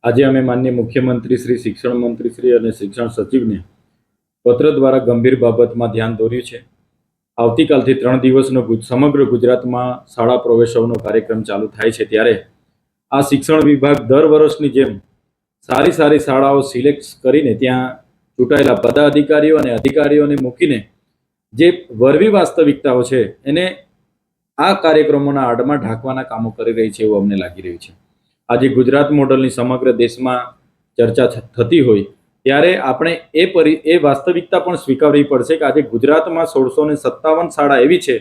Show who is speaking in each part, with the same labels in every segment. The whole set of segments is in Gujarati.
Speaker 1: આજે અમે માનનીય મુખ્યમંત્રી શ્રી, શિક્ષણ મંત્રી શ્રી અને શિક્ષણ સચિવને પત્ર દ્વારા ગંભીર બાબતમાં ધ્યાન દોર્યું છે. આવતીકાલથી 3 દિવસનો સમગ્ર ગુજરાતમાં શાળા પ્રવેશોત્સવનો કાર્યક્રમ ચાલુ થાય છે. ત્યારે આ શિક્ષણ વિભાગ દર વર્ષની જેમ સારી શાળાઓ સિલેક્ટ કરીને ત્યાં ચૂંટાયેલા પદાધિકારીઓ અને અધિકારીઓને મૂકીને જે વરવી વાસ્તવિકતાઓ છે એને આ કાર્યક્રમોના આડમાં ઢાંકવાના કામો કરી રહી છે એવું અમને લાગી રહ્યું છે. આજે ગુજરાત મોડલની સમગ્ર દેશમાં ચર્ચા થતી હોય ત્યારે આપણે એ વાસ્તવિકતા પણ સ્વીકારવી પડશે કે આજે ગુજરાતમાં 1657 શાળા એવી છે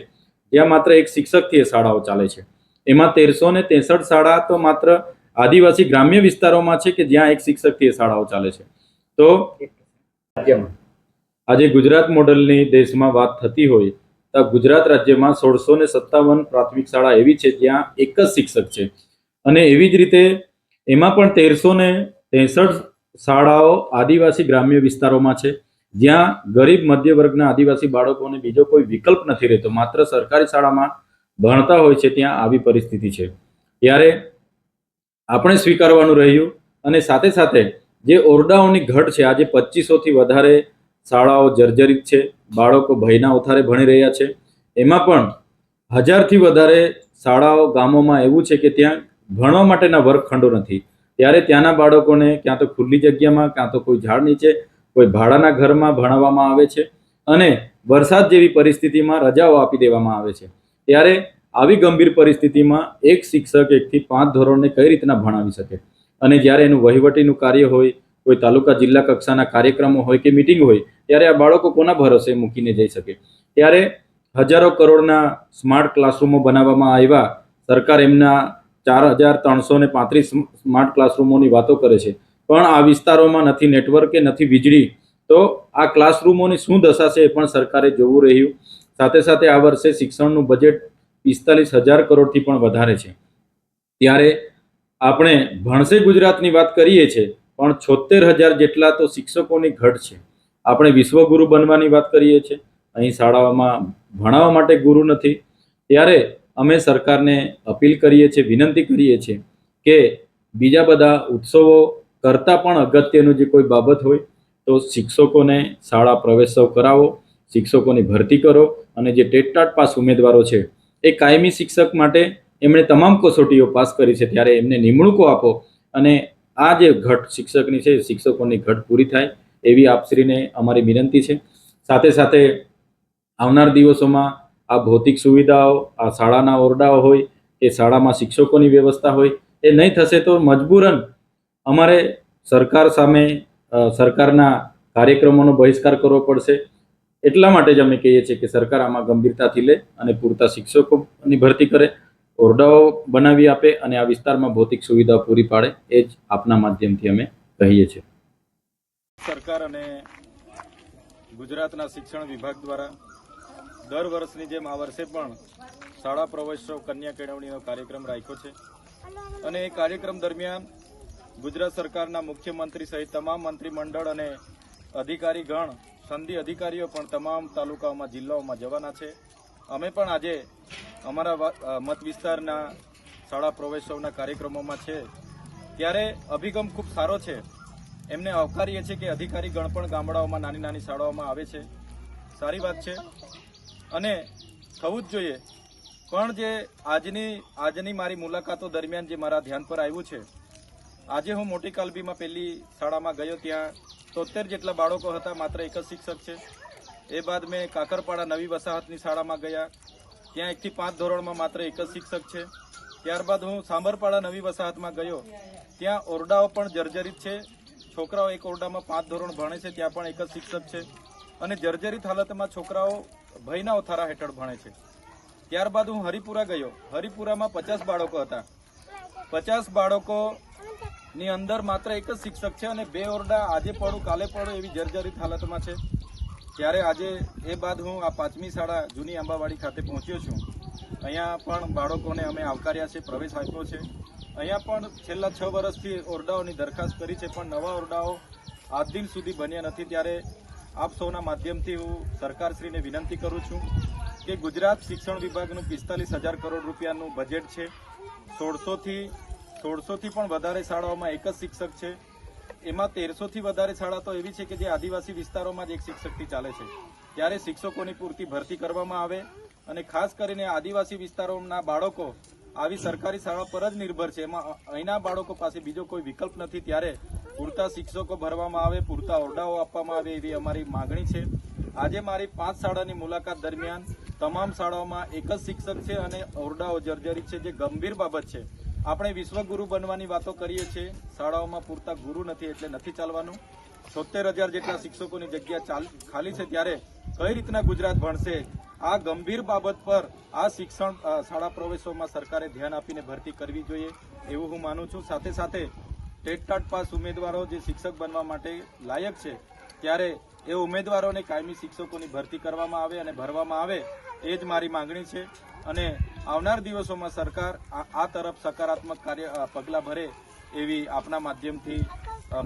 Speaker 1: જ્યાં માત્ર એક શિક્ષકથી એ શાળાઓ ચાલે છે. એમાં 1363 શાળા તો માત્ર આદિવાસી ગ્રામ્ય વિસ્તારોમાં છે કે જ્યાં એક શિક્ષકથી એ શાળાઓ ચાલે છે. તો આજે ગુજરાત મોડલની દેશમાં વાત થતી હોય તો ગુજરાત રાજ્યમાં 1657 પ્રાથમિક શાળા એવી છે જ્યાં એક જ શિક્ષક છે. અને એવી જ રીતે એમાં પણ 1363 શાળાઓ આદિવાસી ગ્રામ્ય વિસ્તારોમાં છે જ્યાં ગરીબ મધ્ય વર્ગના આદિવાસી બાળકોને બીજો કોઈ વિકલ્પ નથી રહેતો, માત્ર સરકારી શાળામાં ભણતા હોય છે. ત્યાં આવી પરિસ્થિતિ છે ત્યારે આપણે સ્વીકારવાનું રહ્યું. અને સાથે સાથે જે ઓરડાઓની ઘટ છે, આજે 2500થી વધારે શાળાઓ જર્જરિત છે, બાળકો ભયના ઓથારે ભણી રહ્યા છે. એમાં પણ 1000થી વધારે શાળાઓ ગામોમાં એવું છે કે ત્યાં ભણવા માટેના વર્ગખંડો નથી. ત્યારે ત્યાંના બાળકોને ક્યાં તો ખુલ્લી જગ્યામાં, ક્યાં તો કોઈ ઝાડ નીચે, કોઈ ભાડાના ઘરમાં ભણાવવામાં આવે છે અને વરસાદ જેવી પરિસ્થિતિમાં રજાઓ આપી દેવામાં આવે છે. ત્યારે આવી ગંભીર પરિસ્થિતિમાં એક શિક્ષક 1 થી 5 ધોરણને કઈ રીતના ભણાવી શકે? અને જ્યારે એનું વહીવટીનું કાર્ય હોય, કોઈ તાલુકા જિલ્લા કક્ષાના કાર્યક્રમો હોય કે મિટિંગ હોય, ત્યારે આ બાળકો કોના ભરોસે મૂકીને જઈ શકે? ત્યારે હજારો કરોડના સ્માર્ટ ક્લાસરૂમો બનાવવામાં આવ્યા. સરકાર એમના 4335 સ્માર્ટ ક્લાસરૂમોની વાતો કરે છે, પણ આ વિસ્તારોમાં નથી નેટવર્ક કે નથી વીજળી. તો આ ક્લાસરૂમોની શું દશા છે એ પણ સરકારે જોવું રહ્યું. સાથે સાથે આ વર્ષે શિક્ષણનું બજેટ 45,000 કરોડથી પણ વધારે છે. ત્યારે આપણે ભણશે ગુજરાતની વાત કરીએ છીએ, પણ 76,000 જેટલા તો શિક્ષકોની ઘટ છે. આપણે વિશ્વગુરુ બનવાની વાત કરીએ છીએ, અહીં શાળાઓમાં ભણાવવા માટે ગુરુ નથી. ત્યારે અમે સરકારને અપીલ કરીએ છીએ, વિનંતી કરીએ છીએ કે બીજા બધા ઉત્સવો કરતાં પણ અગત્યનું જે કોઈ બાબત હોય તો શિક્ષકોને શાળા પ્રવેશોત્સવ કરાવો, શિક્ષકોની ભરતી કરો અને જે ટેટ પાસ ઉમેદવારો છે એ કાયમી શિક્ષક માટે એમણે તમામ કસોટીઓ પાસ કરી છે, ત્યારે એમને નિમણૂકો આપો અને આ જે ઘટ શિક્ષકની છે, શિક્ષકોની ઘટ પૂરી થાય એવી આપશ્રીને અમારી વિનંતી છે. સાથે સાથે આવનાર દિવસોમાં આ ભૌતિક સુવિધાઓ, આ શાળાના ઓરડાઓ હોય કે શાળામાં શિક્ષકોની વ્યવસ્થા હોય, એ નહીં થશે તો મજબૂરન અમારે સરકાર સામે સરકારના કાર્યક્રમોનો બહિષ્કાર કરવો પડશે. એટલા માટે જ અમે કહીએ છીએ કે સરકાર આમાં ગંભીરતાથી લે અને પૂરતા શિક્ષકોની ભરતી કરે, ઓરડાઓ બનાવી આપે અને આ વિસ્તારમાં ભૌતિક સુવિધાઓ પૂરી પાડે. એ જ આપના માધ્યમથી અમે કહીએ છીએ.
Speaker 2: સરકાર અને ગુજરાતના શિક્ષણ વિભાગ દ્વારા દર વર્ષની જેમ આ વર્ષે પણ શાળા પ્રવેશોત્સવ કન્યા કેળવણીનો કાર્યક્રમ રાખ્યો છે. અને એ કાર્યક્રમ દરમિયાન ગુજરાત સરકારના મુખ્યમંત્રી સહિત તમામ મંત્રીમંડળ અને અધિકારીગણ, સંધિ અધિકારીઓ પણ તમામ તાલુકાઓમાં, જિલ્લાઓમાં જવાના છે. અમે પણ આજે અમારા મત વિસ્તારના શાળા પ્રવેશોત્સવના કાર્યક્રમોમાં છે. ત્યારે અભિગમ ખૂબ સારો છે. એમને આવકારીએ છીએ કે અધિકારીગણ પણ ગામડાઓમાં, નાની નાની શાળાઓમાં આવે છે. સારી વાત છે અને થવું જ જોઈએ. પણ જે આજની મારી મુલાકાતો દરમિયાન જે મારા ધ્યાન પર આવ્યું છે, આજે હું મોટી કાલબીમાં પહેલી શાળામાં ગયો, ત્યાં 73 જેટલા બાળકો હતા, માત્ર એક જ શિક્ષક છે. એ બાદ મેં કાકરપાડા નવી વસાહતની શાળામાં ગયા, ત્યાં 1 થી 5 ધોરણમાં માત્ર એક જ શિક્ષક છે. ત્યારબાદ હું સાંભરપાડા નવી વસાહતમાં ગયો, ત્યાં ઓરડાઓ પણ જર્જરિત છે. છોકરાઓ એક ઓરડામાં 5 ધોરણ ભણે છે, ત્યાં પણ એક જ શિક્ષક છે અને જર્જરિત હાલતમાં છોકરાઓ ભયના ઓથારા હેઠળ ભણે છે. ત્યારબાદ હું હરિપુરા ગયો, હરિપુરામાં 50 બાળકો હતા. 50 બાળકોની અંદર માત્ર એક જ શિક્ષક છે અને 2 ઓરડા આજે પડું કાલે પડું એવી જર્જરિત હાલતમાં છે. ત્યારે આજે એ બાદ હું આ 5મી શાળા જૂની આંબાવાડી ખાતે પહોંચ્યો છું. અહીંયા પણ બાળકોને અમે આવકાર્યા છે, પ્રવેશ આપ્યો છે. અહીંયા પણ છેલ્લા 6 વર્ષથી ઓરડાઓની દરખાસ્ત કરી છે, પણ નવા ઓરડાઓ આજ દિન સુધી બન્યા નથી. ત્યારે આપ સૌના માધ્યમથી હું સરકારશ્રીને વિનંતી કરું છું કે ગુજરાત શિક્ષણ વિભાગનું 45,000 કરોડ રૂપિયાનું બજેટ છે. 1600થી 1600 થી પણ વધારે શાળાઓમાં એક જ શિક્ષક છે. એમાં 1300 થી વધારે શાળા તો એવી છે કે જે આદિવાસી વિસ્તારોમાં જ એક શિક્ષકથી ચાલે છે. ત્યારે શિક્ષકોની પૂરતી ભરતી કરવામાં આવે અને ખાસ કરીને આદિવાસી વિસ્તારોના બાળકો આવી સરકારી શાળા પર જ નિર્ભર છે. એમાં અહીંના બાળકો પાસે બીજો કોઈ વિકલ્પ નથી. ત્યારે પૂરતા શિક્ષકો ભરવામાં આવે, પૂરતા ઓરડાઓ આપવામાં આવે એવી અમારી માગણી છે. આજે મારી 5 શાળાની મુલાકાત દરમિયાન તમામ શાળાઓમાં એક જ શિક્ષક છે અને ઓરડાઓ જર્જરિત છે, જે ગંભીર બાબત છે. આપણે વિશ્વગુરુ બનવાની વાતો કરીએ છીએ, શાળાઓમાં પૂરતા ગુરુ નથી એટલે નથી ચાલવાનું. 70,000 જેટલા શિક્ષકોની જગ્યા ખાલી છે, ત્યારે કઈ રીતના ગુજરાત ભણશે? આ ગંભીર બાબત પર આ શિક્ષણ શાળા પ્રવેશોમાં સરકારે ધ્યાન આપીને ભરતી કરવી જોઈએ એવું હું માનું છું. સાથે સાથે ટેટ પાસ ઉમેદવારો જે શિક્ષક બનવા માટે લાયક છે, ત્યારે એ ઉમેદવારોને કાયમી શિક્ષકોની ભરતી કરવામાં આવે અને ભરવામાં આવે એ જ મારી માંગણી છે. અને આવનાર દિવસોમાં સરકાર આ તરફ સકારાત્મક પગલાં ભરે એવી આપના માધ્યમથી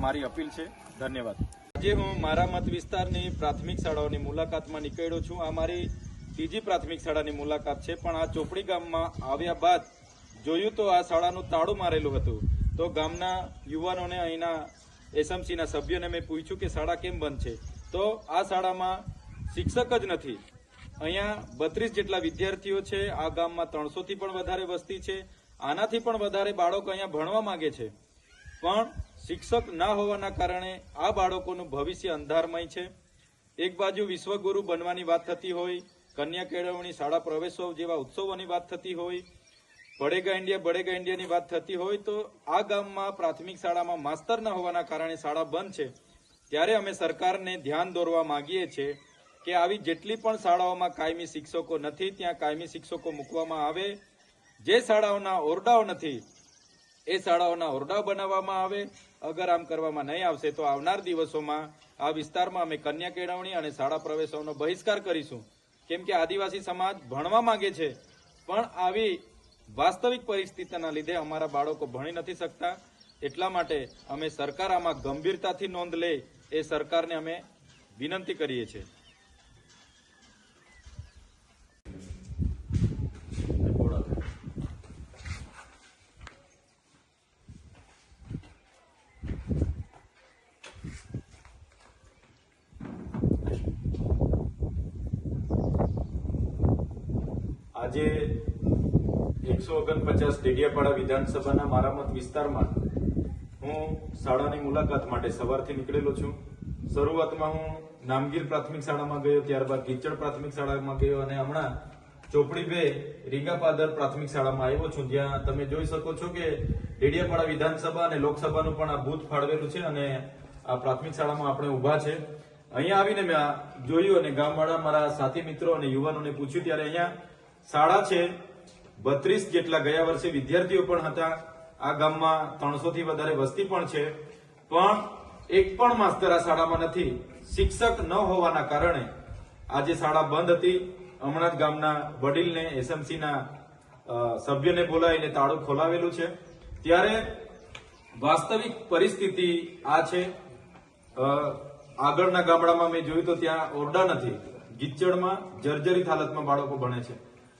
Speaker 2: મારી અપીલ છે. ધન્યવાદ. આજે હું મારા મત વિસ્તારની પ્રાથમિક શાળાઓની મુલાકાતમાં નીકળ્યો છું. આ મારી ત્રીજી પ્રાથમિક શાળાની મુલાકાત છે. પણ આ ચોપડી ગામમાં આવ્યા બાદ જોયું તો આ શાળાનું તાળું મારેલું હતું. તો ગામના યુવાનોને, અહીંના એસએમસીના સભ્યોને મેં પૂછ્યું કે શાળા કેમ બંધ છે? તો આ શાળામાં શિક્ષક જ નથી. અહીંયા 32 જેટલા વિદ્યાર્થીઓ છે. આ ગામમાં 300 થી પણ વધારે વસ્તી છે. આનાથી પણ વધારે બાળકો અહીંયા ભણવા માંગે છે, પણ શિક્ષક ના હોવાના કારણે આ બાળકોનું ભવિષ્ય અંધારમય છે. એક બાજુ વિશ્વગુરુ બનવાની વાત થતી હોય, કન્યા કેળવણી, શાળા પ્રવેશોત્સવ જેવા ઉત્સવોની વાત થતી હોય, બડેગા ઇન્ડિયાની વાત થતી હોય, તો આ ગામમાં પ્રાથમિક શાળામાં માસ્તર ન હોવાના કારણે શાળા બંધ છે. ત્યારે અમે સરકારને ધ્યાન દોરવા માંગીએ છીએ કે આવી જેટલી પણ શાળાઓમાં કાયમી શિક્ષકો નથી, ત્યાં કાયમી શિક્ષકો મૂકવામાં આવે. જે શાળાઓના ઓરડાઓ નથી એ શાળાઓના ઓરડાઓ બનાવવામાં આવે. અગર આમ કરવામાં નહીં આવશે તો આવનાર દિવસોમાં આ વિસ્તારમાં અમે કન્યા કેળવણી અને શાળા પ્રવેશોનો બહિષ્કાર કરીશું. કેમ કે આદિવાસી સમાજ ભણવા માંગે છે, પણ આવી વાસ્તવિક પરિસ્થિતિના લીધે અમારા બાળકો ભણી નથી શકતા. એટલા માટે અમે સરકાર આમાં ગંભીરતાથી નોંધ લે એ સરકારને અમે વિનંતી કરીએ છીએ. આજે 149 ડેડિયાપાડા વિધાનસભાના મારા મત વિસ્તારમાં હું શાળાની મુલાકાત માટે સવારથી નીકળેલો છું. શરૂઆતમાં હું નામગીર પ્રાથમિક શાળામાં ગયો, ત્યારબાદ ગીચડ પ્રાથમિક શાળામાં ગયો અને હમણાં ચોપડી 2 રીંગાપાદર પ્રાથમિક શાળામાં આવ્યો છું, જ્યાં તમે જોઈ શકો છો કે ડેડિયાપાડા વિધાનસભા અને લોકસભાનું પણ આ બૂથ ફાળવેલું છે અને આ પ્રાથમિક શાળામાં આપણે ઊભા છે. અહીંયા આવીને મેં જોયું અને ગામવાળા મારા સાથી મિત્રો અને યુવાનોને પૂછ્યું, ત્યારે અહીંયા શાળા છે 32 જેટલા ગયા વર્ષે વિદ્યાર્થીઓ પણ હતા. આ ગામમાં 300 થી વધારે વસ્તી પણ છે, પણ એક પણ માસ્તર આ શાળામાં નથી. શિક્ષક ન હોવાના કારણે આજે શાળા બંધ હતી. હમણાં જ ગામના વડીલને, એસએમસીના સભ્યને બોલાવીને તાળું ખોલાવેલું છે. ત્યારે વાસ્તવિક પરિસ્થિતિ આ છે. આગળના ગામડામાં મેં જોયું તો ત્યાં ઓરડા નથી. ગીચડમાં જર્જરિત હાલતમાં બાળકો ભણે છે.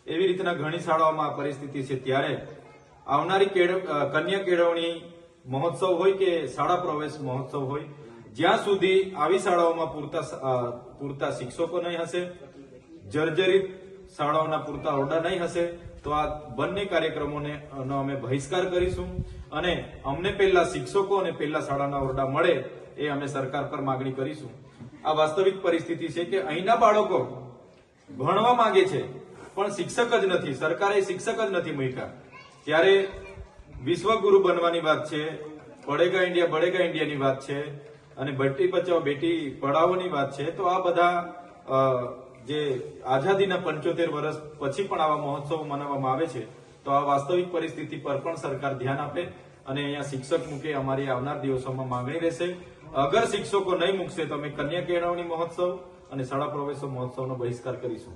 Speaker 2: એવી રીતના ઘણી શાળાઓમાં આ પરિસ્થિતિ છે. ત્યારે આવનારી કન્યા કેળવણી મહોત્સવ હોય કે શાળા પ્રવેશ મહોત્સવ હોય, જ્યાં સુધી આવી શાળાઓમાં પૂરતા શિક્ષકો નહીં હશે, જર્જરિત શાળાઓના પૂરતા ઓરડા નહીં હશે, તો આ બંને કાર્યક્રમોને અમે બહિષ્કાર કરીશું. અને અમને પહેલા શિક્ષકો અને પહેલા શાળાના ઓરડા મળે એ અમે સરકાર પર માગણી કરીશું. આ વાસ્તવિક પરિસ્થિતિ છે કે અહીંના બાળકો ભણવા માંગે છે, પણ શિક્ષક જ નથી. સરકારે શિક્ષક જ નથી મૂક્યા. ત્યારે વિશ્વગુરુ બનવાની વાત છે, બડેગા ઇન્ડિયાની વાત છે અને બેટી બચાવો બેટી પઢાઓની વાત છે. તો આ બધા જે આઝાદીના 75 વર્ષ પછી પણ આવા મહોત્સવો મનાવવામાં આવે છે, તો આ વાસ્તવિક પરિસ્થિતિ પર પણ સરકાર ધ્યાન આપે અને અહીંયા શિક્ષક મૂકે. અમારી આવનાર દિવસોમાં માંગણી રહેશે. અગર શિક્ષકો નહીં મૂકશે તો અમે કન્યા કેળવણી મહોત્સવ અને શાળા પ્રવેશો મહોત્સવનો બહિષ્કાર કરીશું.